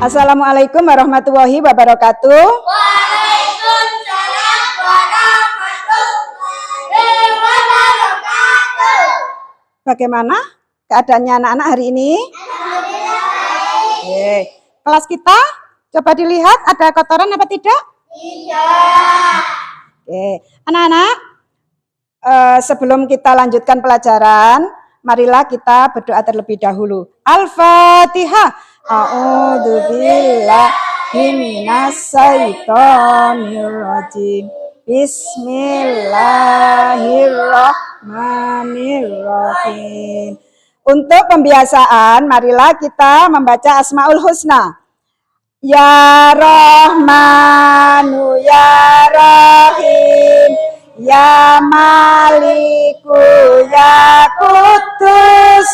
Assalamualaikum warahmatullahi wabarakatuh. Waalaikumsalam warahmatullahi wabarakatuh. Bagaimana keadaannya anak-anak hari ini? Oke. Kelas kita coba dilihat ada kotoran apa tidak? Tidak. Oke. Anak-anak, sebelum kita lanjutkan pelajaran, marilah kita berdoa terlebih dahulu. Al-Fatihah. A'udzubillahi minasyaitonirrajim. Bismillahirrahmanirrahim. Untuk pembiasaan, marilah kita membaca Asmaul Husna. Ya Rahmanu Ya Rahim, Ya Maliku Ya Kudus.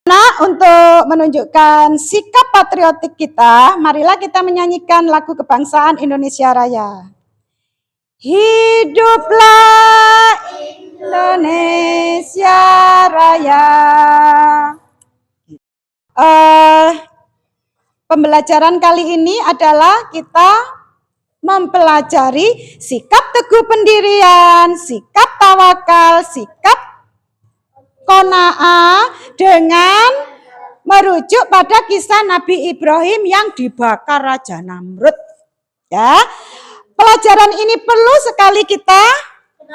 Nah, untuk menunjukkan sikap patriotik kita, marilah kita menyanyikan lagu kebangsaan Indonesia Raya. Hiduplah Indonesia Raya. Pembelajaran kali ini adalah kita mempelajari sikap teguh pendirian, sikap tawakal, sikap qanaah dengan merujuk pada kisah Nabi Ibrahim yang dibakar Raja Namrud. Ya, pelajaran ini perlu sekali kita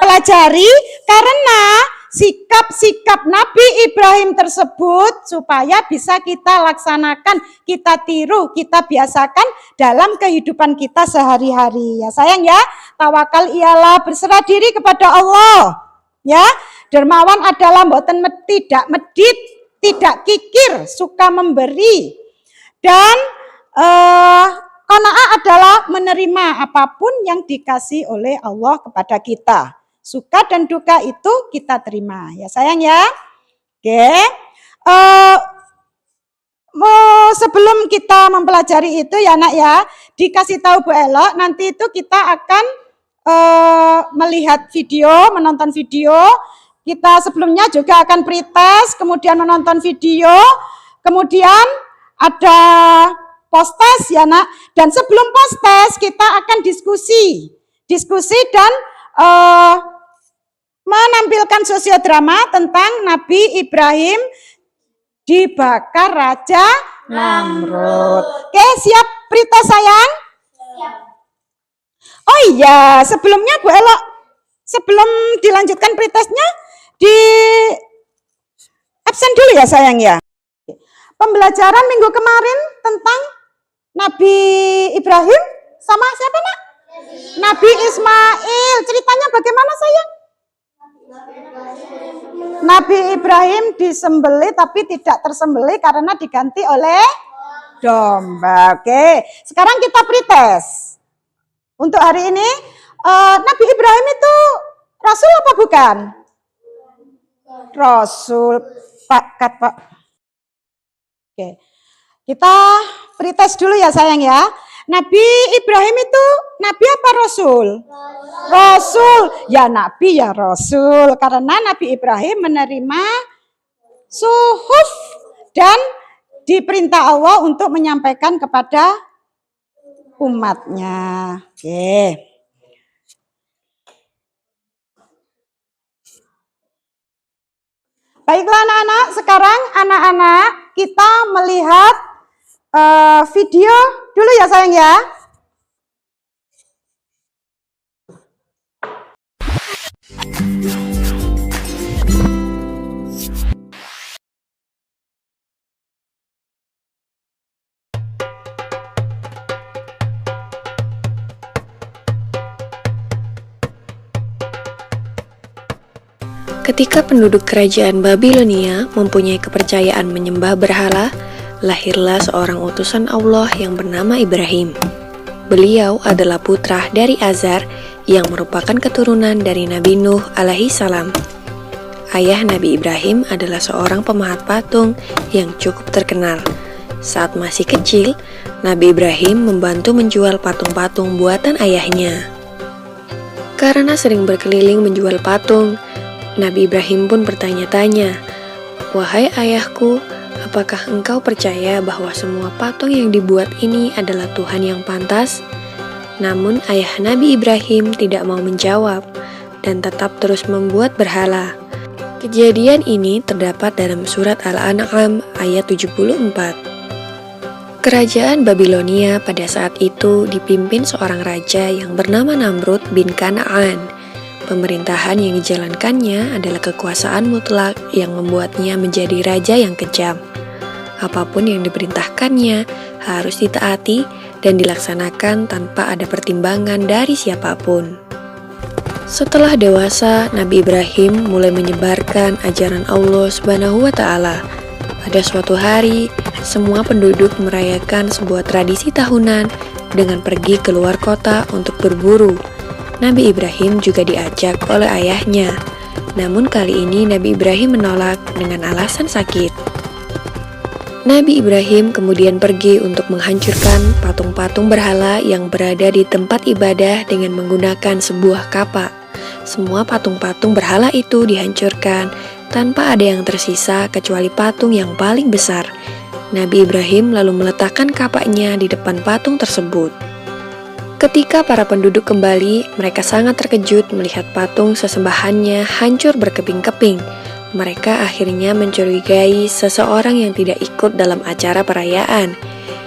pelajari karena sikap-sikap Nabi Ibrahim tersebut supaya bisa kita laksanakan, kita tiru, kita biasakan dalam kehidupan kita sehari-hari. Ya sayang ya, tawakal ialah berserah diri kepada Allah. Ya, dermawan adalah mboten tidak medit, tidak kikir, suka memberi. Dan qanaah adalah menerima apapun yang dikasih oleh Allah kepada kita. Suka dan duka itu kita terima. Ya sayang ya. Oke. Sebelum kita mempelajari itu ya nak ya, dikasih tahu Bu Elo, nanti itu kita akan melihat video, menonton video. Kita sebelumnya juga akan pretest, kemudian menonton video, kemudian ada post-test ya nak. Dan sebelum post-test kita akan diskusi dan menampilkan sosiodrama tentang Nabi Ibrahim dibakar Raja Namrud. Oke, siap pretest sayang? Siap. Oh iya, sebelumnya Bu Elo, sebelum dilanjutkan pretestnya, di absen dulu ya sayang ya. Pembelajaran minggu kemarin tentang Nabi Ibrahim sama siapa nak? Nabi Ismail. Ceritanya bagaimana sayang? Nabi Ibrahim disembelih tapi tidak tersembelih karena diganti oleh domba. Oke, sekarang kita pretest. Untuk hari ini, Nabi Ibrahim itu Rasul apa bukan? Rasul, Pak. Oke, kita pretest dulu ya sayang ya. Nabi Ibrahim itu Nabi apa Rasul? Rasul. Ya Nabi ya Rasul. Karena Nabi Ibrahim menerima suhuf dan diperintah Allah untuk menyampaikan kepada umatnya. Oke. Baiklah anak-anak, sekarang anak-anak kita melihat video dulu ya sayang ya. Ketika penduduk kerajaan Babilonia mempunyai kepercayaan menyembah berhala, lahirlah seorang utusan Allah yang bernama Ibrahim. Beliau adalah putra dari Azar yang merupakan keturunan dari Nabi Nuh alaihi salam. Ayah Nabi Ibrahim adalah seorang pemahat patung yang cukup terkenal. Saat masih kecil, Nabi Ibrahim membantu menjual patung-patung buatan ayahnya. Karena sering berkeliling menjual patung, Nabi Ibrahim pun bertanya-tanya, "Wahai ayahku, apakah engkau percaya bahwa semua patung yang dibuat ini adalah Tuhan yang pantas? Namun ayah Nabi Ibrahim tidak mau menjawab dan tetap terus membuat berhala. Kejadian ini terdapat dalam surat Al-An'am ayat 74. Kerajaan Babilonia pada saat itu dipimpin seorang raja yang bernama Namrud bin Kan'an. Pemerintahan yang dijalankannya adalah kekuasaan mutlak yang membuatnya menjadi raja yang kejam. Apapun yang diperintahkannya harus ditaati dan dilaksanakan tanpa ada pertimbangan dari siapapun. Setelah dewasa, Nabi Ibrahim mulai menyebarkan ajaran Allah Subhanahu wa Ta'ala. Pada suatu hari, semua penduduk merayakan sebuah tradisi tahunan dengan pergi keluar kota untuk berburu. Nabi Ibrahim juga diajak oleh ayahnya. Namun kali ini Nabi Ibrahim menolak dengan alasan sakit. Nabi Ibrahim kemudian pergi untuk menghancurkan patung-patung berhala yang berada di tempat ibadah dengan menggunakan sebuah kapak. Semua patung-patung berhala itu dihancurkan tanpa ada yang tersisa kecuali patung yang paling besar. Nabi Ibrahim lalu meletakkan kapaknya di depan patung tersebut. Ketika para penduduk kembali, mereka sangat terkejut melihat patung sesembahannya hancur berkeping-keping. Mereka akhirnya mencurigai seseorang yang tidak ikut dalam acara perayaan.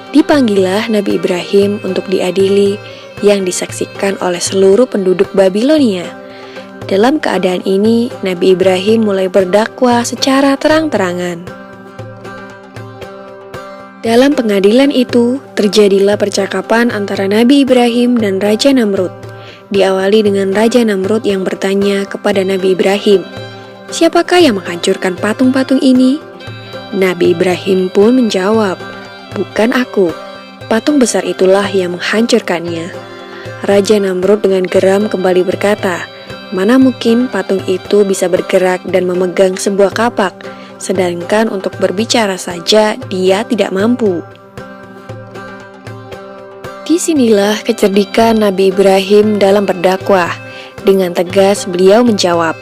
Dipanggillah Nabi Ibrahim untuk diadili yang disaksikan oleh seluruh penduduk Babilonia. Dalam keadaan ini, Nabi Ibrahim mulai berdakwah secara terang-terangan. Dalam pengadilan itu, terjadilah percakapan antara Nabi Ibrahim dan Raja Namrud. Diawali dengan Raja Namrud yang bertanya kepada Nabi Ibrahim, "Siapakah yang menghancurkan patung-patung ini?" Nabi Ibrahim pun menjawab, "Bukan aku, patung besar itulah yang menghancurkannya." Raja Namrud dengan geram kembali berkata, "Mana mungkin patung itu bisa bergerak dan memegang sebuah kapak, sedangkan untuk berbicara saja dia tidak mampu." Disinilah kecerdikan Nabi Ibrahim dalam berdakwah. Dengan tegas beliau menjawab,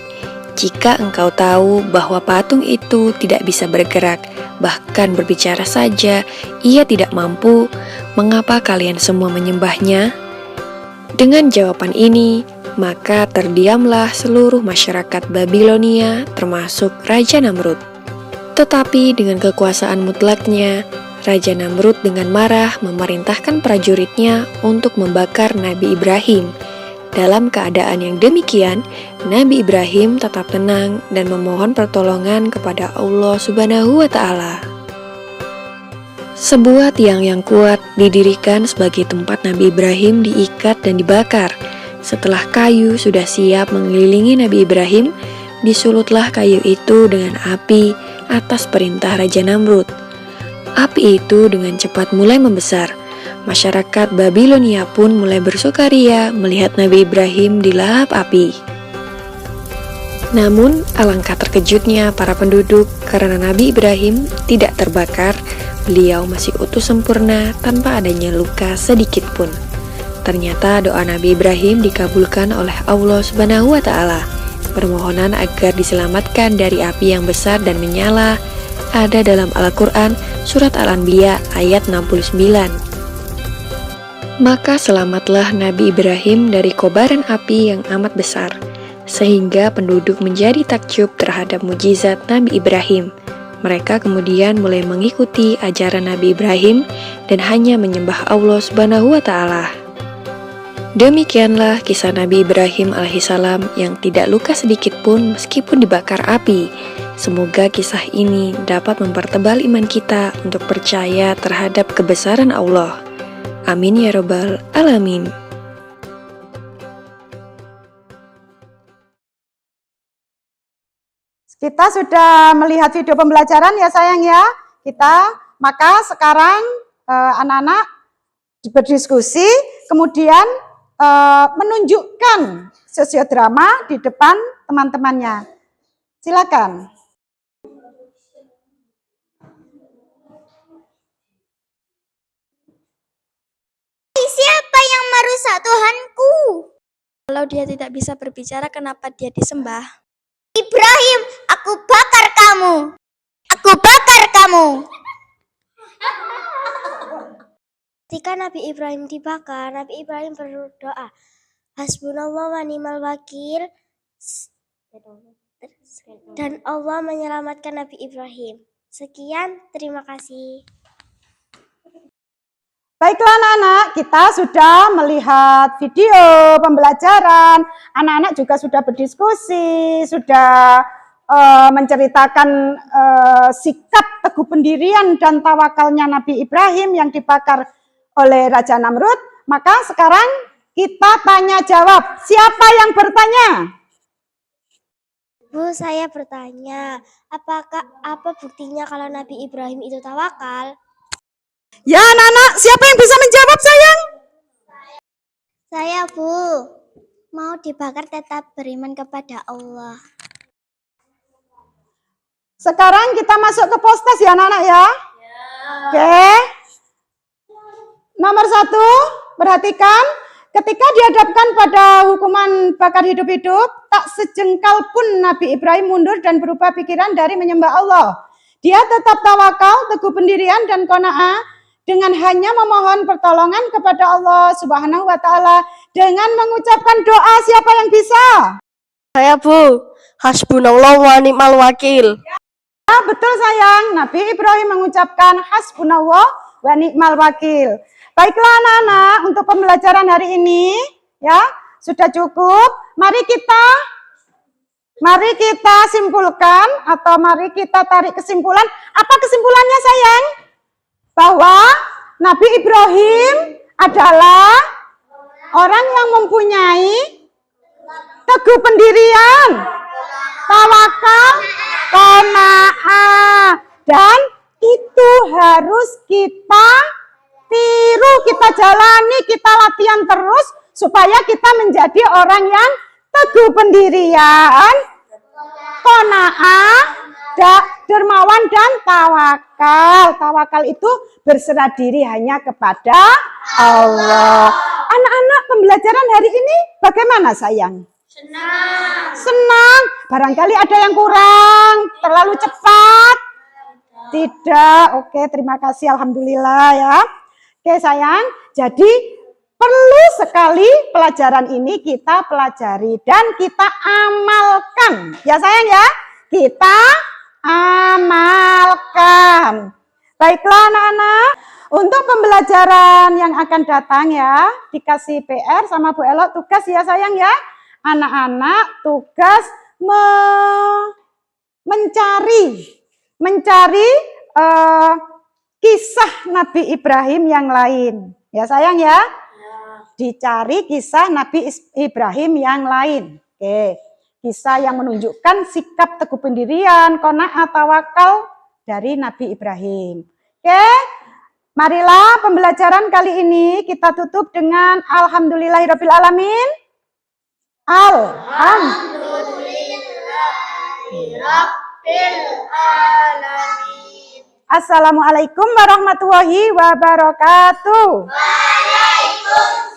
"Jika engkau tahu bahwa patung itu tidak bisa bergerak, bahkan berbicara saja ia tidak mampu, mengapa kalian semua menyembahnya?" Dengan jawaban ini, maka terdiamlah seluruh masyarakat Babilonia termasuk Raja Namrud. Tetapi dengan kekuasaan mutlaknya, Raja Namrud dengan marah memerintahkan prajuritnya untuk membakar Nabi Ibrahim. Dalam keadaan yang demikian, Nabi Ibrahim tetap tenang dan memohon pertolongan kepada Allah Subhanahu wa Ta'ala. Sebuah tiang yang kuat didirikan sebagai tempat Nabi Ibrahim diikat dan dibakar. Setelah kayu sudah siap mengelilingi Nabi Ibrahim, disulutlah kayu itu dengan api atas perintah Raja Namrud. Api itu dengan cepat mulai membesar. Masyarakat Babilonia pun mulai bersukaria melihat Nabi Ibrahim dilahap api. Namun, alangkah terkejutnya para penduduk karena Nabi Ibrahim tidak terbakar. Beliau masih utuh sempurna tanpa adanya luka sedikit pun. Ternyata doa Nabi Ibrahim dikabulkan oleh Allah Subhanahu wa Ta'ala. Permohonan agar diselamatkan dari api yang besar dan menyala ada dalam Al-Quran Surat Al-Anbiya ayat 69. Maka selamatlah Nabi Ibrahim dari kobaran api yang amat besar, sehingga penduduk menjadi takjub terhadap mukjizat Nabi Ibrahim. Mereka kemudian mulai mengikuti ajaran Nabi Ibrahim dan hanya menyembah Allah Subhanahu wa Ta'ala. Demikianlah kisah Nabi Ibrahim alaihissalam yang tidak luka sedikit pun meskipun dibakar api. Semoga kisah ini dapat mempertebal iman kita untuk percaya terhadap kebesaran Allah. Amin ya Rabbal Alamin. Kita sudah melihat video pembelajaran ya sayang ya. Maka sekarang anak-anak berdiskusi, kemudian menunjukkan sosiodrama di depan teman-temannya. Silakan. Siapa yang merusak Tuhanku? Kalau dia tidak bisa berbicara, kenapa dia disembah? Ibrahim, aku bakar kamu. Aku bakar kamu. Ketika Nabi Ibrahim dibakar, Nabi Ibrahim berdoa, Hasbunallah wa ni'mal wakil, dan Allah menyelamatkan Nabi Ibrahim. Sekian, terima kasih. Baiklah anak-anak, kita sudah melihat video pembelajaran. Anak-anak juga sudah berdiskusi, sudah menceritakan sikap teguh pendirian dan tawakalnya Nabi Ibrahim yang dibakar oleh Raja Namrud. Maka sekarang kita tanya jawab. Siapa yang bertanya? Bu, saya bertanya, apa buktinya kalau Nabi Ibrahim itu tawakal? Ya anak-anak, siapa yang bisa menjawab sayang? Saya, Bu. Mau dibakar tetap beriman kepada Allah. Sekarang kita masuk ke postes ya anak-anak ya. Oke. Nomor 1, perhatikan. Ketika dihadapkan pada hukuman bakar hidup-hidup, tak sejengkal pun Nabi Ibrahim mundur dan berubah pikiran dari menyembah Allah. Dia tetap tawakal, teguh pendirian dan qanaah dengan hanya memohon pertolongan kepada Allah Subhanahu wa taala dengan mengucapkan doa. Siapa yang bisa? Saya, Bu. Hasbunallah wa ni'mal wakil. Ya, betul sayang. Nabi Ibrahim mengucapkan hasbunallah wa ni'mal wakil. Baiklah anak-anak, untuk pembelajaran hari ini ya sudah cukup. Mari kita simpulkan atau mari kita tarik kesimpulan. Apa kesimpulannya sayang? Bahwa Nabi Ibrahim adalah orang yang mempunyai teguh pendirian, tawakal, qanaah, dan itu harus kita tiru, kita jalani, kita latihan terus supaya kita menjadi orang yang teguh pendirian, qanaah, dermawan dan tawakal. Tawakal itu berserah diri hanya kepada Allah. Anak-anak, pembelajaran hari ini bagaimana sayang? Senang. Barangkali ada yang kurang, terlalu cepat. Tidak. Oke, terima kasih. Alhamdulillah ya. Oke sayang, jadi perlu sekali pelajaran ini kita pelajari dan kita amalkan. Ya sayang ya, kita amalkan. Baiklah anak-anak, untuk pembelajaran yang akan datang ya, dikasih PR sama Bu Elo tugas ya sayang ya. Anak-anak tugas mencari kisah Nabi Ibrahim yang lain. Ya sayang ya. Dicari kisah Nabi Ibrahim yang lain. Oke. Kisah yang menunjukkan sikap teguh pendirian, qanaah, tawakal dari Nabi Ibrahim. Oke. Marilah pembelajaran kali ini kita tutup dengan alhamdulillahirabbil alamin. Alhamdulillahirabbil alamin. Assalamualaikum warahmatullahi wabarakatuh. Waalaikumsalam.